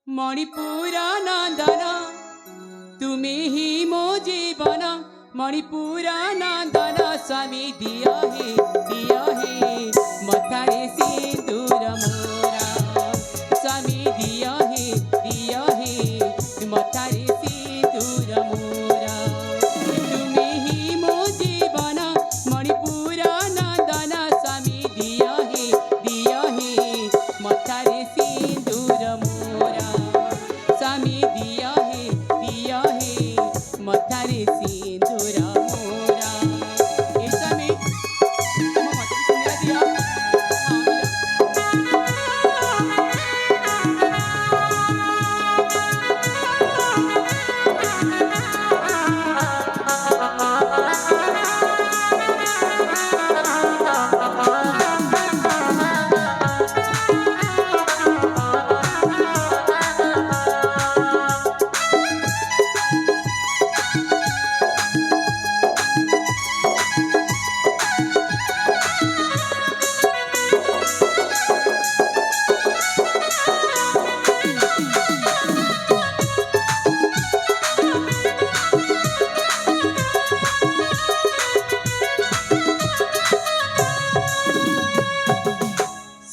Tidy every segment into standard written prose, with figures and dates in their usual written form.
मणिपुर नंदन तुम्हें ही मो जीवन मणिपुर नंदन स्वामी दिया है मथारे सिंदूर मोरा स्वामी दिया है मथारे सिंदूर मोरा तुम्हें ही मो जीवन मणिपुर नंदन स्वामी दिया है मथारे सिंदूर मोरा स्वामी दिया है मथारे सिंदूर मोरा ए स्वामी तुम मत सुनिया दिया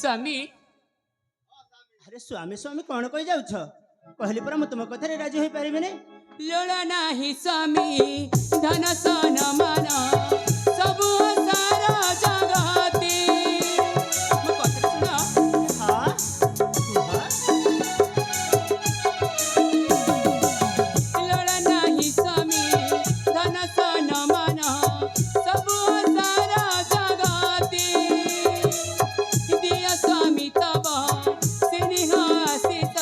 स्वामी अरे स्वामी स्वामी कौन कही जाउछ कहली पर तुम कथारे राजी होई परिबेनी लोला नाही स्वामी धन सन मन सब सारा जगते मो कथा सुन हां लोला नाही स्वामी धन सन मन सब सारा जगते दिया स्वामी तब स्नेह आशित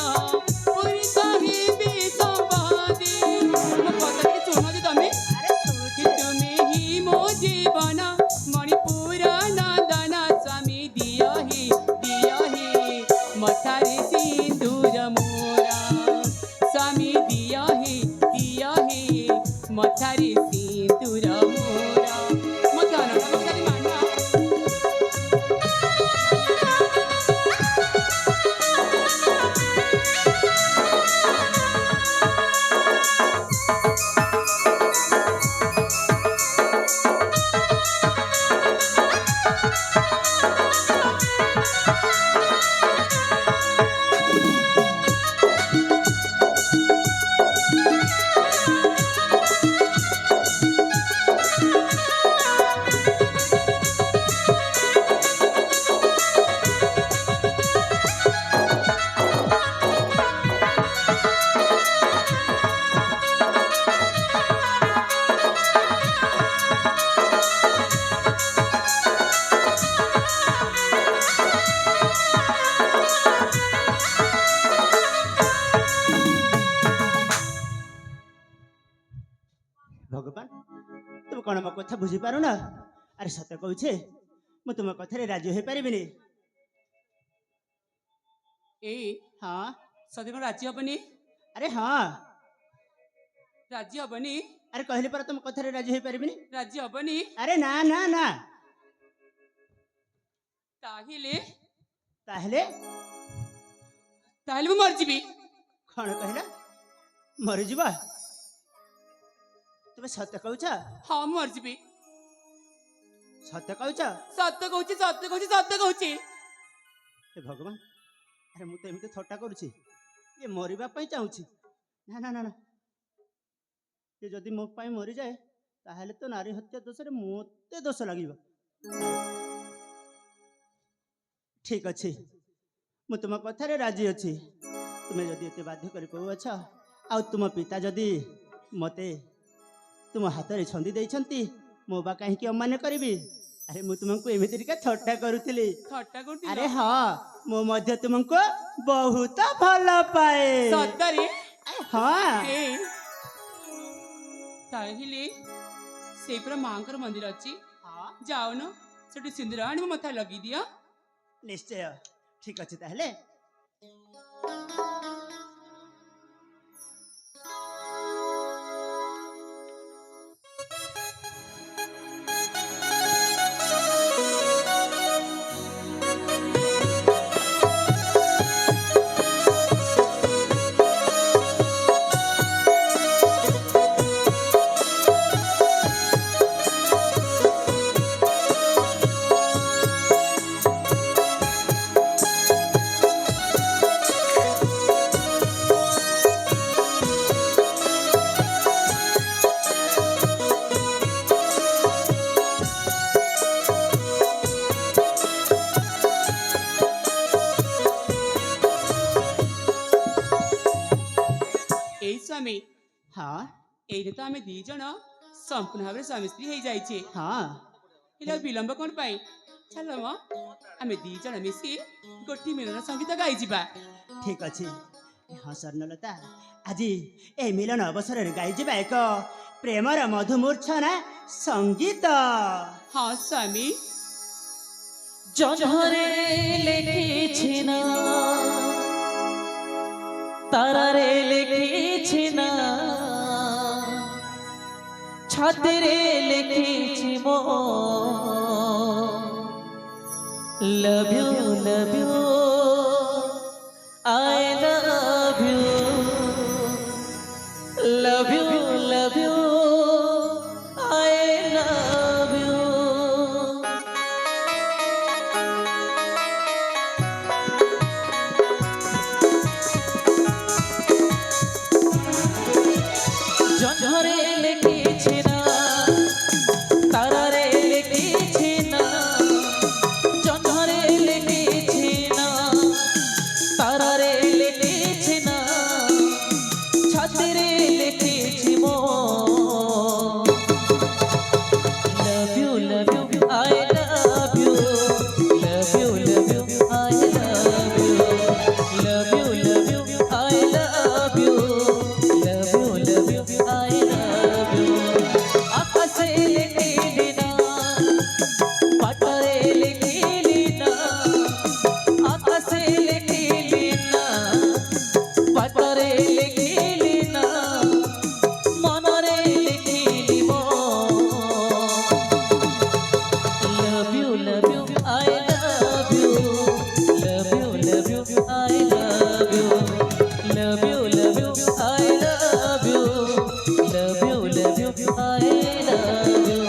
पूरी कहिबी संवादे मो कथा के सुनो जे तमे अरे सुनुछि तुम्हें ही मो जीवन मणिपुर नंदन स्वामी दिया है मथारे सिंदूर मोरा स्वामी दिया है मथारे सिंदूर मोरा मथाना नमस्कार मानना भगवान तुम कौन मो कथा बुझी पारु ना अरे सत्य कहूछे मु तुम कथारे राजी होई परिबेनी ए हां सदी को राज्य हबनी अरे हां राज्य हबनी अरे कहली पर तुम कथारे राजी होई परिबेनी राज्य हबनी अरे ना ना ना ताहिले ताहले ताहिले मु मर जीबी कौन कहला मरि जीवा तुम सत्य कहूछ हाँ मु मर जीबी सत्य कहूछ सत्य कहूची हे भगवान अरे मु तो एमती थट्टा करुछि ये मरिबा पई चाहूछि ना ना ना ना ये जदि मो पई मरि जाए ताहले तो नारी हत्या दोष रे मोते दोष लागिबा ठीक अच्छे मु तुम कथारे राजी अच्छी तुम्हें जदि एते बाध्य कर कहूछ आ तुम पिता जदि मते तुम हाथ में छंदी देइछंती मो बा कहीं अमान्य करी अरे मु तुमको एमिति थट्टा करुଥିଲି थट्टा करती अरे हाँ मो मध्य तुमको बहुत भल पाए सतरे हाँ ए ताहिले से पुरा मांकर मंदिर अछि हाँ जाओ न सेठी सिंदूर आनी मो मथा लगी दिया निश्चय ठीक अच्छे ताहले स्वामी हाँ एने तो आमे दी जण संपूर्ण भाव स्वामी स्त्री हो जाइए हाँ हेले विलंब कौन पाई चल म आमे दी जण मिसी गोटी मिलन संगीत गाई जिबा ठीक अच्छे हाँ स्वर्णलता आज ए मिलन अवसर गाइजा एक प्रेमर मधुमूर्छना संगीत। हाँ स्वामी জঝরে লিখেছি না তারারে লিখেছি না ছাতেরে লিখেছি মো love you I love you I love you জঝরে লিখেছি না তারারে লিখেছি না জঝরে লিখেছি না তারারে লিখেছি না ছাতিরে লিখেছি মো love you I love you love you I love you love you I love you আকাশে লিখিলি না পাতারে লিখিলি না আকাশে লিখিলি না পাতারে লিখিলি না মনরে লিখিলি মো love you I love you love you I love you love you I love you love you, I love you.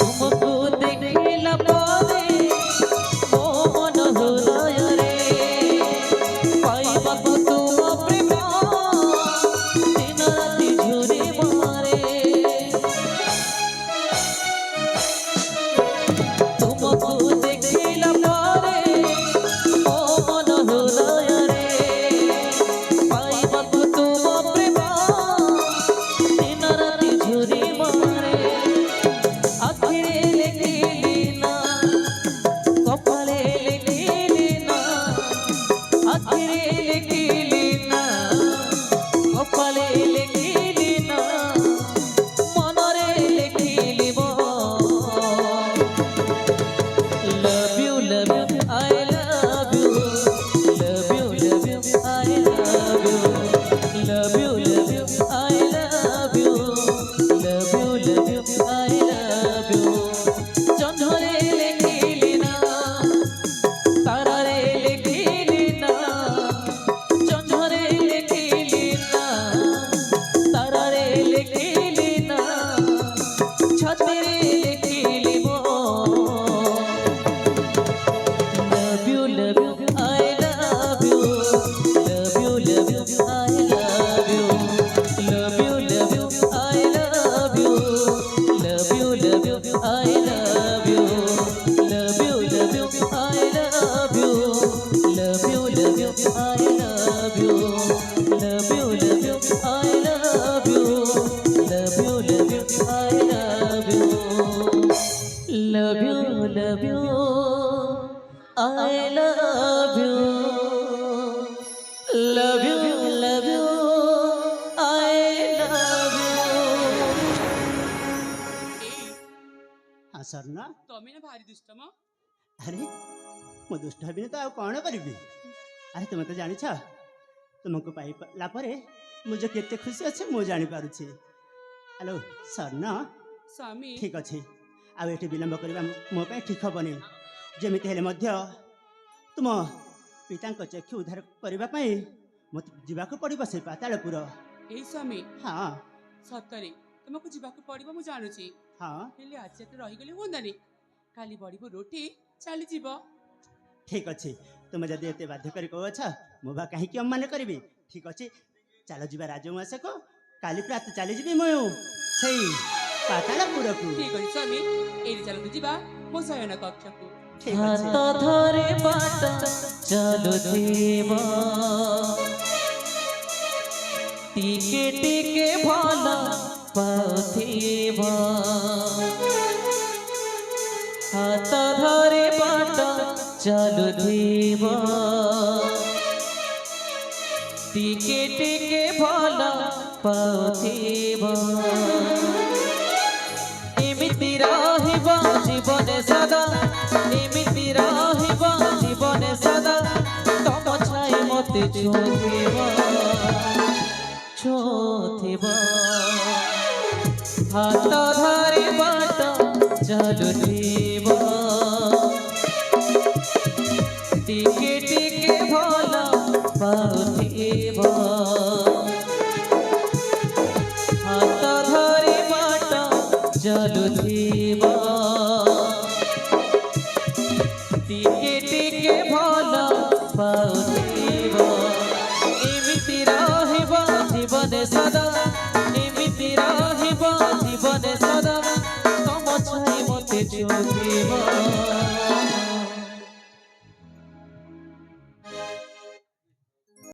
तुमको देखिला परे मो मन हृदय रे पाइबाकु तुम प्रेम दिन राति झुरी मारे तुमको देखिला परे मो मन हृदय रे पाइबाकु तुम प्रेम दिन राति झुरी मारे আখিরে লিখিলি না কপালে লিখিলি না আখিরে লিখিলি না কপালে লিখিলি না মনরে লিখিলি মো love you I love you love you I love you love you I love you love you I love you জঝরে লিখিলি না তারারে লিখিলি না জঝরে লিখিলি না তারারে লিখিলি না ছাতিরে লিখিলি মো love you I love you love you I love you love you I love you love you I love you love you I love you love you I love you love you I love you love you I love you love you I love you love you I love you हाँ स्वर्ण तमें ना भारी दुष्ट म अरे मु दुष्ट हेबिनी तो कौन करी अरे तुम तो जानी तुमको पाइला मुझे केते खुशी अच्छे मु जानी पारुछि। हेलो स्वर्ण स्वामी ठीक अच्छे आउ ये विलंब करवा मो ठीक हेनी जमी हेले तुम ପିତାଙ୍କ ଚକ୍ଷୁ ଉଦ୍ଧାର କରିବା ପାଇଁ ମୋତେ ଯିବାକୁ ପଡ଼ିବ ସେ ପାତାଳପୁର। ଏଇ ସ୍ୱାମୀ ହଁ ସତରେ ତୁମକୁ ଯିବାକୁ ପଡ଼ିବ ମୁଁ ଜାଣୁଛି, ହଁ ହେଲେ ଆଜି ଏତେ ରହିଗଲେ ହୁଅନ୍ତାନି। କାଲି ବଢ଼ିବ ରୋଟି ଚାଲିଯିବ। ଠିକ୍ ଅଛି, ତୁମେ ଯଦି ଏତେ ବାଧ୍ୟ କରି କହୁଅଛ ମୁଁ ବା କାହିଁକି ଅମ୍ମାନ କରିବି। ଠିକ୍ ଅଛି, ଚାଲ ଯିବା ରାଜଉଆସକୁ। କାଲି ପ୍ରାତ ଚାଲିଯିବି ମୁଁ ସେଇ ପାତାଳପୁରକୁ। ଠିକ୍ ଅଛି ସ୍ୱାମୀ, ଏଇଠି ଚାଲନ୍ତୁ ଯିବା ମୋ ଶୟନ କକ୍ଷକୁ। ଠିକ୍ ଅଛି। ହାତ ଧରି ବାଟ ଚାଲୁଥିବ, ଟିକେ ଟିକେ ଭଲ ପାଉଥିବ। ହାତ ଧରି ବାଟ ଚାଲୁଥିବ, ଟିକେ ଟିକେ ଭଲ ପାଉଥିବ। ଏମିତି ରହିବ ଜୀବନେ ସଦା, ଏମିତି ରହିବ ଜୀବନେ ସଦା। ତମ ଛାଇ ମତେ ଛୁଇଁବ ଛୁଇଁବ। ହାତ ଧରି ବାଟ ଚାଲୁଥିବ, ଟିକେ ଟିକେ ଭଲ ପାଉଥିବ। ହାତ ଧରି ବାଟ ଚାଲୁଥିବ, ଟିକେ ଟିକେ ଭଲ ପାଉଥିବ। ଏମିତି ରହିବ ଜୀବନେ ସଦା, ଏମିତି ରହିବ ଜୀବନେ ସଦା। ତମ ଛାଇ ମତେ ଛୁଇଁବ